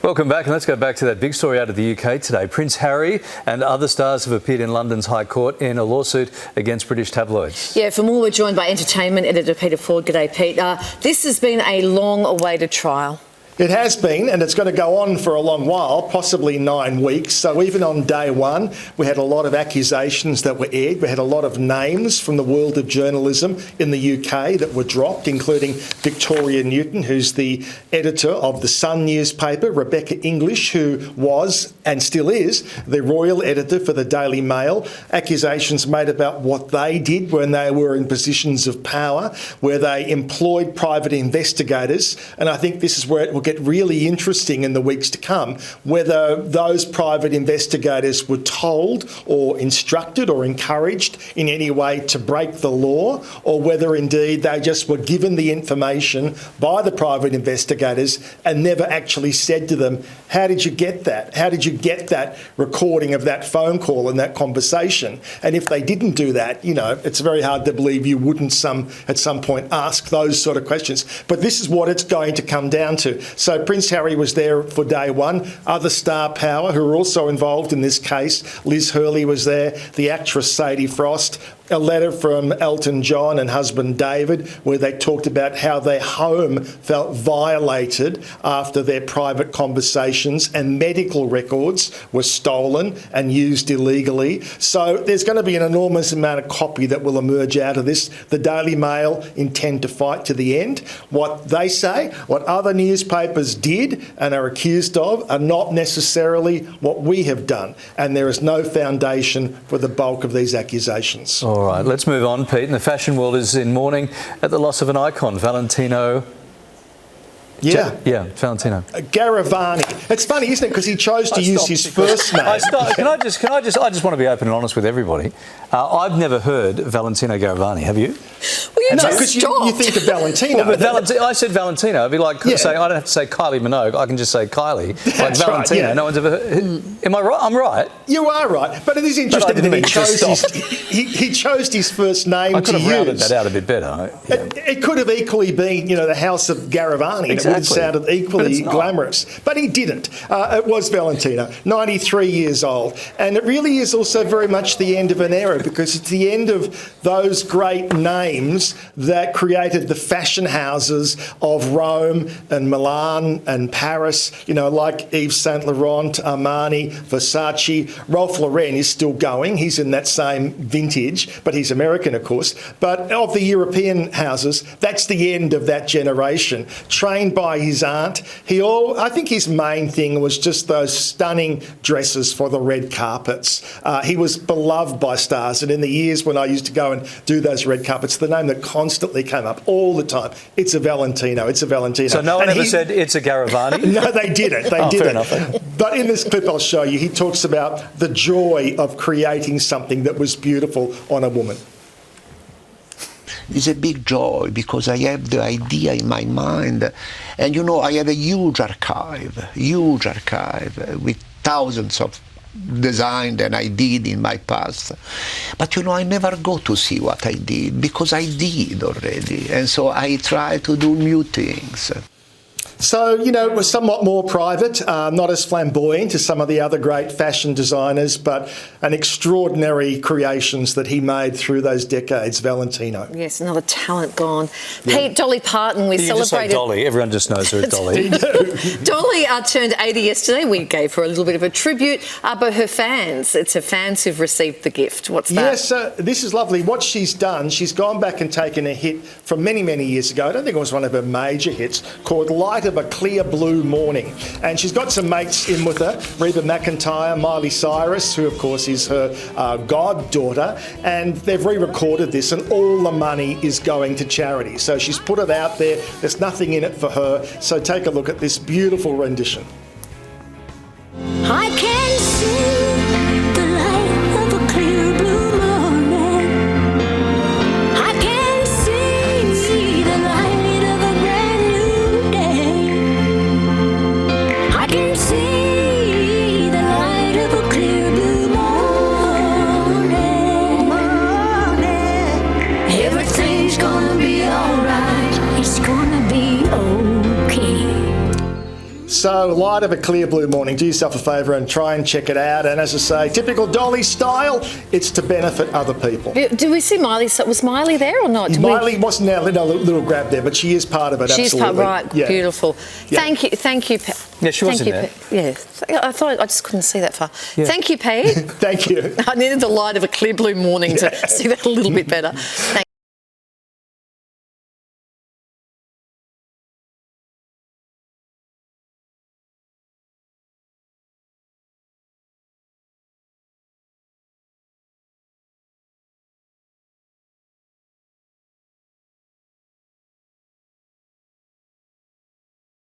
Welcome back, and let's go back to that big story out of the UK today. Prince Harry and other stars have appeared in London's High Court in a lawsuit against British tabloids. Yeah, for more, we're joined by entertainment editor Peter Ford. G'day, Pete. This has been a long-awaited trial. It has been, and it's going to go on for a long while, possibly 9 weeks. So even on day one, we had a lot of accusations that were aired. We had a lot of names from the world of journalism in the UK that were dropped, including Victoria Newton, who's the editor of the Sun newspaper, Rebecca English, who was and still is the royal editor for the Daily Mail. Accusations made about what they did when they were in positions of power, where they employed private investigators. And I think this is where it will get really interesting in the weeks to come, whether those private investigators were told or instructed or encouraged in any way to break the law, or whether indeed they just were given the information by the private investigators and never actually said to them, how did you get that? How did you get that recording of that phone call and that conversation? And if they didn't do that, you know, it's very hard to believe you wouldn't at some point ask those sort of questions. But this is what it's going to come down to. So Prince Harry was there for day one. Other star power who are also involved in this case. Liz Hurley was there, the actress Sadie Frost. A letter from Elton John and husband David, where they talked about how their home felt violated after their private conversations and medical records were stolen and used illegally. So there's going to be an enormous amount of copy that will emerge out of this. The Daily Mail intend to fight to the end. What they say, what other newspapers did and are accused of, are not necessarily what we have done. And there is no foundation for the bulk of these accusations. All right, let's move on, Pete. And the fashion world is in mourning at the loss of an icon, Valentino. Valentino Garavani. It's funny, isn't it? Because he chose to use his first name. I just want to be open and honest with everybody. I've never heard Valentino Garavani. Have you? Well, you no, because you think of Valentino. Well, but I said Valentino. It'd be like saying, I don't have to say Kylie Minogue. I can just say Kylie. That's like Valentino. Right, yeah. No one's ever heard. Am I right? I'm right. You are right. But it is interesting that he chose his first name to use. I could have rounded that out a bit better. Yeah. It could have equally been, you know, the House of Garavani. Exactly. It would have sounded equally glamorous. But he didn't. It was Valentino, 93 years old. And it really is also very much the end of an era, because it's the end of those great names that created the fashion houses of Rome and Milan and Paris, you know, like Yves Saint Laurent, Armani, Versace. Ralph Lauren is still going. He's in that same vintage, but he's American, of course. But of the European houses, that's the end of that generation. Trained by his aunt, I think his main thing was just those stunning dresses for the red carpets. He was beloved by stars, and in the years when I used to go and do those red carpets, the name that constantly came up all the time, it's a Valentino, it's a Valentino. So no one ever said it's a Garavani? No, they didn't. They didn't. Fair enough. But in this clip I'll show you, he talks about the joy of creating something that was beautiful on a woman. It's a big joy because I have the idea in my mind, and you know, I have a huge archive with thousands of designs that I did in my past. But you know, I never go to see what I did because I did already, and so I try to do new things. So, you know, it was somewhat more private, not as flamboyant as some of the other great fashion designers, but an extraordinary creations that he made through those decades, Valentino. Yes, another talent gone. Yeah. Pete, Dolly Parton, we celebrated... Just say Dolly. Everyone just knows her as Dolly. Dolly turned 80 yesterday. We gave her a little bit of a tribute, but it's her fans who've received the gift. What's that? Yes, this is lovely. What she's done, she's gone back and taken a hit from many, many years ago. I don't think it was one of her major hits, called Light of a Clear Blue Morning. And she's got some mates in with her, Reba McIntyre, Miley Cyrus, who of course is her goddaughter, and they've re-recorded this, and all the money is going to charity. So she's put it out there. There's nothing in it for her. So take a look at this beautiful rendition. I can see the light of a clear blue morning. I can see the light of a brand new day. I can see the light of a clear blue morning. Everything's gonna be alright. It's gonna be okay. So Light of a Clear Blue Morning. Do yourself a favour and try and check it out. And as I say, typical Dolly style, it's to benefit other people. Do we see Miley? Was Miley there or not? Miley wasn't our little grab there, but she is part of it, She's absolutely. right, Yeah. beautiful. Yeah. Thank you. Yeah, she was in there. Yeah, I thought I just couldn't see that far. Yeah. Thank you, Pete. Thank you. I needed the light of a clear blue morning to see that a little bit better.